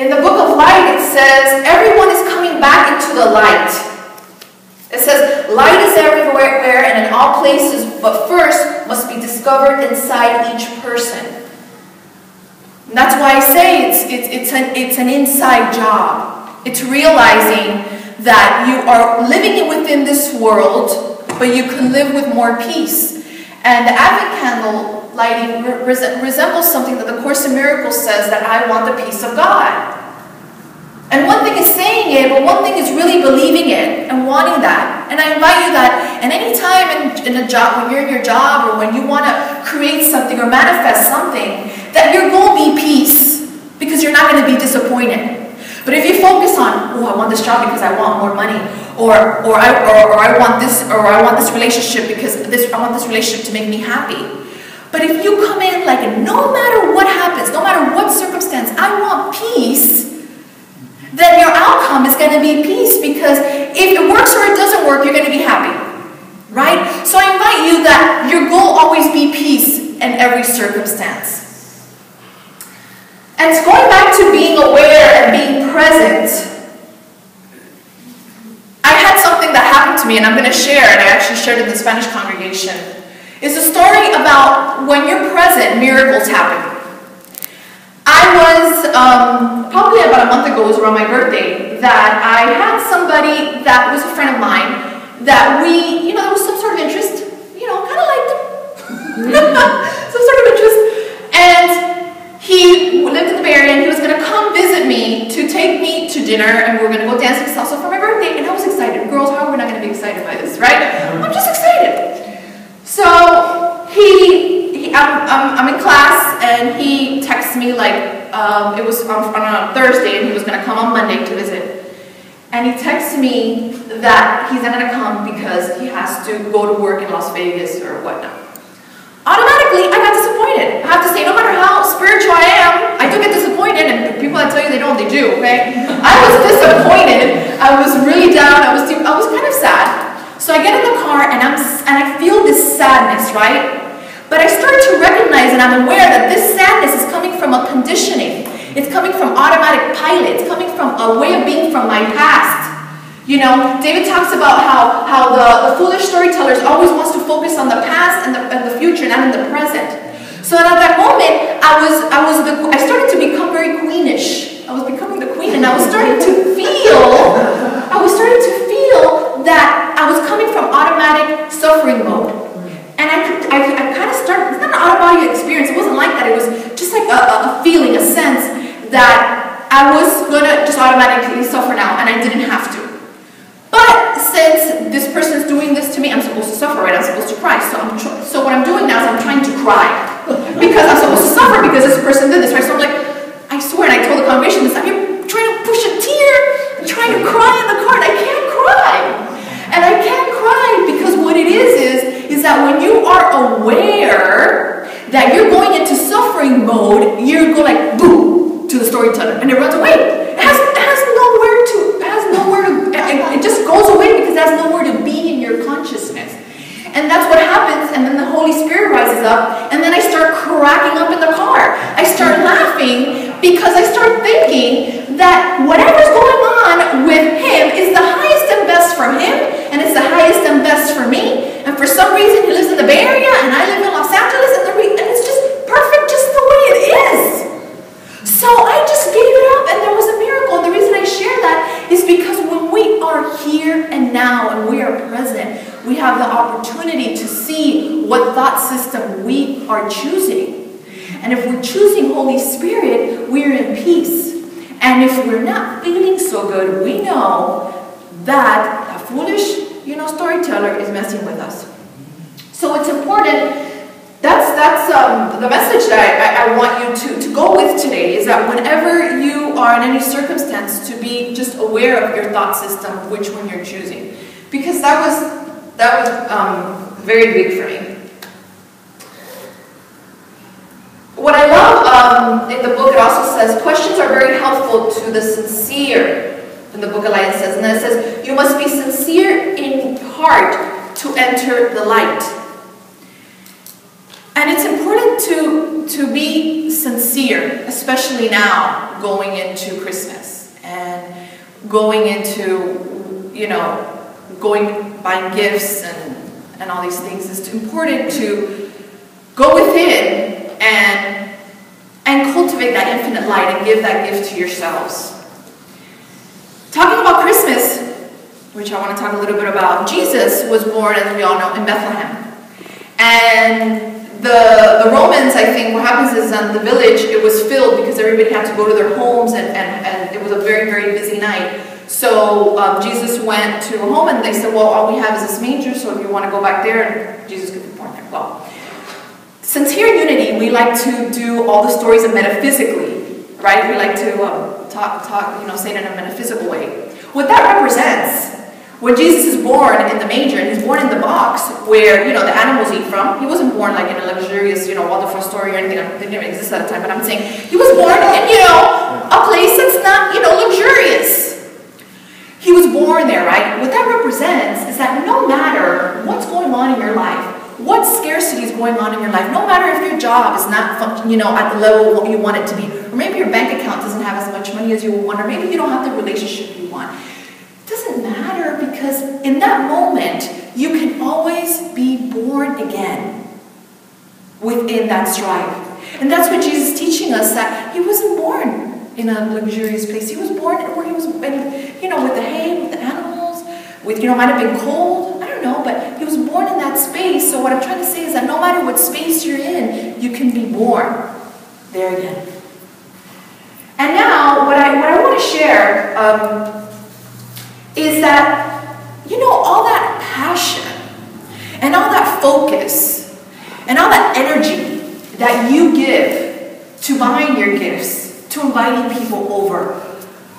In the book of light, it says, everyone is coming back into the light. It says, light is everywhere and in all places, but first must be discovered inside each person. And that's why I say it's an inside job. It's realizing that you are living within this world, but you can live with more peace. And the Advent candle lighting resembles something that the Course in Miracles says, that I want the peace of God. And one thing is saying it, but one thing is really believing it and wanting that. And I invite you that, and any time in a job, when you're in your job, or when you want to create something or manifest something, that your goal be peace, because you're not going to be disappointed. But if you focus on, oh, I want this job because I want more money, or I want this relationship because I want this relationship to make me happy. But if you come in like, no matter what happens, no matter what circumstance, I want peace, then your outcome is going to be peace, because if it works or it doesn't work, you're going to be happy, right? So I invite you that your goal always be peace in every circumstance. And it's going back to being aware and being present. I had something that happened to me, and I'm going to share, and I actually shared it in the Spanish congregation. It's a story about when you're present, miracles happen. I was, probably about a month ago, it was around my birthday, that I had somebody that was a friend of mine, that we, there was some sort of interest, kind of liked him. Some sort of interest. And he lived in the Bay Area, and he was going to come visit me to take me to dinner, and we were going to go dancing salsa for my birthday, and I was excited. Girls, how are we not going to be excited by this, right? I'm just excited. So I'm in class, and he texts me like, it was on a Thursday, and he was going to come on Monday to visit. And he texts me that he's not going to come because he has to go to work in Las Vegas or whatnot. Automatically, I got disappointed. I have to say, no matter how spiritual I am, I do get disappointed, and people that tell you they don't, they do, okay? I was disappointed. I was really down. I was kind of sad. So I get in the car, and I feel this sadness, right? But I start to recognize, and I'm aware that this sadness is coming from a conditioning. It's coming from automatic pilot. It's coming from a way of being from my past. David talks about how the foolish storytellers always wants to focus on the past and the future, not in the present. So at that moment, I started to become very queenish. I was becoming the queen, and I was starting to feel that I was coming from automatic suffering mode. And I kind of started, it's not an out-of-body experience, it wasn't like that, it was just like a feeling, a sense that I was going to just automatically suffer now, and I didn't have to. But since this person is doing this to me, I'm supposed to suffer, right? I'm supposed to cry. So what I'm doing now is I'm trying to cry. Because I'm supposed to suffer because this person did this, right? So I'm like, I swear, and I told the congregation this, I'm trying to push a tear, I'm trying to cry in the car, and I can't cry. And I can't cry because what it is that when you are aware that you're going into suffering mode, you go like, boom, to the storyteller, and it runs away. It has nowhere to, it just goes away because it has nowhere to be in your consciousness. And that's what happens, and then the Holy Spirit rises up, and then I start cracking up in the car. I start laughing because I start thinking that whatever's going on with him is the highest and best for him, and it's the highest and best for me. And for some reason, he lives in the Bay Area, and I live in Los Angeles, and it's just perfect just the way it is. So I just gave it up, and there was a miracle. And the reason I share that is because when we are here and now, and we are present, we have the opportunity to see what thought system we are choosing. And if we're choosing Holy Spirit, we're in peace. And if we're not feeling so good, we know that a foolish, storyteller is messing with us. So it's important. That's the message that I want you to go with today, is that whenever you are in any circumstance, to be just aware of your thought system, which one you're choosing. Because that was very big for me. What I love in the book, it also says, questions are very helpful to the sincere. In the book of Light, it says, and then it says, you must be sincere in heart to enter the light. And it's important to be sincere, especially now, on going into Christmas and going into, buying gifts and all these things, it's important to go within and cultivate that infinite light and give that gift to yourselves. Talking about Christmas, which I want to talk a little bit about, Jesus was born, as we all know, in Bethlehem. And the Romans, I think, what happens is in the village, it was filled because everybody had to go to their homes, and it was a very, very busy night. So Jesus went to a home, and they said, well, all we have is this manger, so if you want to go back there, and Jesus could be born there. Well, since here in Unity, we like to do all the stories metaphysically, right? We like to talk, say it in a metaphysical way. What that represents, when Jesus is born in the manger, and he's born in the box where, the animals eat from, he wasn't born like in a luxurious, wonderful story or anything. It didn't even exist at the time, but I'm saying he was born in, a place that's not, luxurious. He was born there, right? What that represents is that no matter what's going on in your life, what scarcity is going on in your life, no matter if your job is not, at the level you want it to be, or maybe your bank account doesn't have as much money as you want, or maybe you don't have the relationship you want. It doesn't matter, because in that moment, you can always be born again within that strife. And that's what Jesus is teaching us, that he wasn't born in a luxurious place. He was born where he was, with the hay, with the animals, might have been cold, I don't know, but he was born in that space. So what I'm trying to say is that no matter what space you're in, you can be born there again. And now, what I want to share is that, all that passion and all that focus and all that energy that you give to buying your gifts, to inviting people over,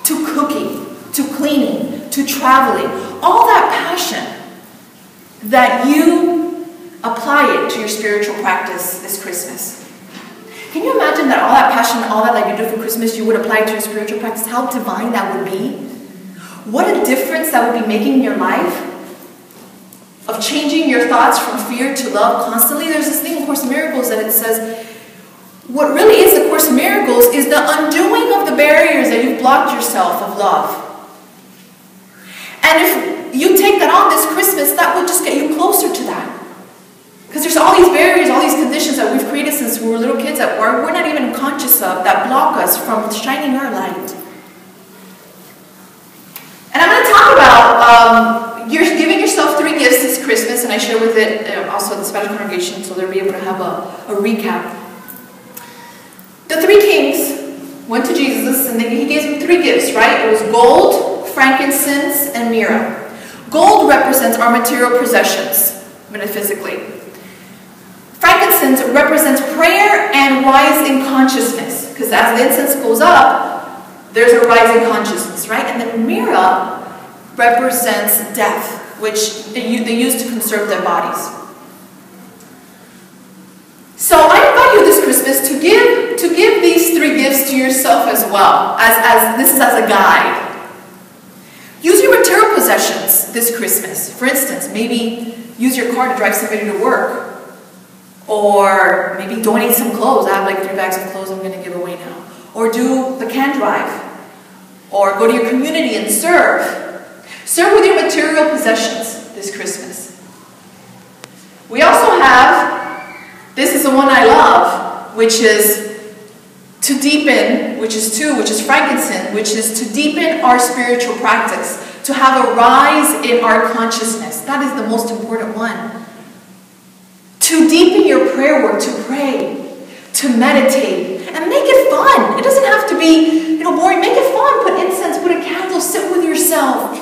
to cooking, to cleaning, to traveling, all that passion that you apply it to your spiritual practice this Christmas. Can you imagine that all that passion, all that you do for Christmas, you would apply to your spiritual practice? How divine that would be? What a difference that would be making in your life, of changing your thoughts from fear to love constantly. There's this thing in Course in Miracles that it says, what really is the Course in Miracles is the undoing of the barriers that you've blocked yourself of love. And if you take that on this Christmas, that will just get you closer to that. Because there's all these barriers, all these conditions that we've created since we were little kids that we're not even conscious of, that block us from shining our light. And I'm going to talk about you're giving yourself 3 gifts this Christmas, and I share with it also the special congregation, so they'll be able to have a recap. The 3 kings went to Jesus, and he gave them 3 gifts, right? It was gold, frankincense, and myrrh. Gold represents our material possessions, metaphysically. Frankincense represents prayer and rise in consciousness, because as the incense goes up, there's a rise in consciousness, right? And then myrrh represents death, which they use to conserve their bodies. So I invite you this Christmas to give these 3 gifts to yourself as well, as this is as a guide. Use your material possessions this Christmas. For instance, maybe use your car to drive somebody to work. Or maybe donate some clothes. I have like 3 bags of clothes I'm going to give away now. Or do the can drive. Or go to your community and serve. Serve with your material possessions this Christmas. We also have, this is the one I love, which is to deepen, which is frankincense, which is to deepen our spiritual practice, to have a rise in our consciousness. That is the most important one. To deepen your prayer work, to pray, to meditate, and make it fun. It doesn't have to be, boring. Make it fun. Put incense, put a candle, sit with yourself.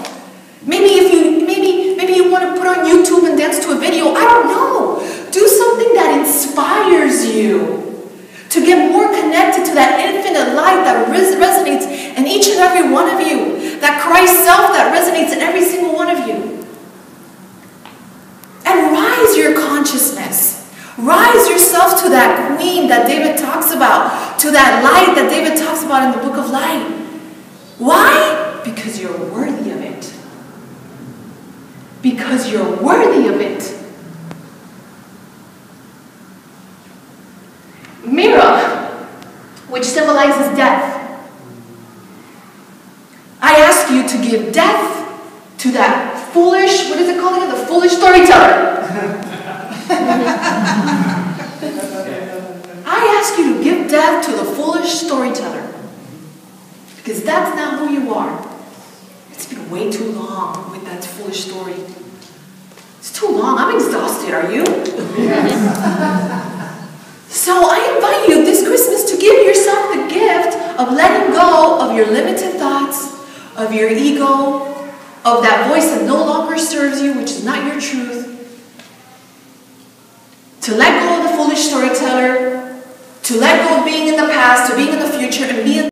Maybe you want to put on YouTube and dance to a video. I don't know. Do something that inspires you to get more connected to that infinite light that resonates in each and every one of you. That Christ self that resonates in every single one of you. And rise your consciousness. Rise yourself to that queen that David talks about, to that light that David talks about in the book of light. Why? Because you're worthy of it. Because you're worthy of it. Myrrh, which symbolizes death. to give death to that foolish, what is it called again? The foolish storyteller. I ask you to give death to the foolish storyteller. Because that's not who you are. It's been way too long with that foolish story. It's too long. I'm exhausted. Are you? So I invite you this Christmas to give yourself the gift of letting go of your limited thoughts, of your ego, of that voice that no longer serves you, which is not your truth. To let go of the foolish storyteller, to let go of being in the past, to being in the future, and be in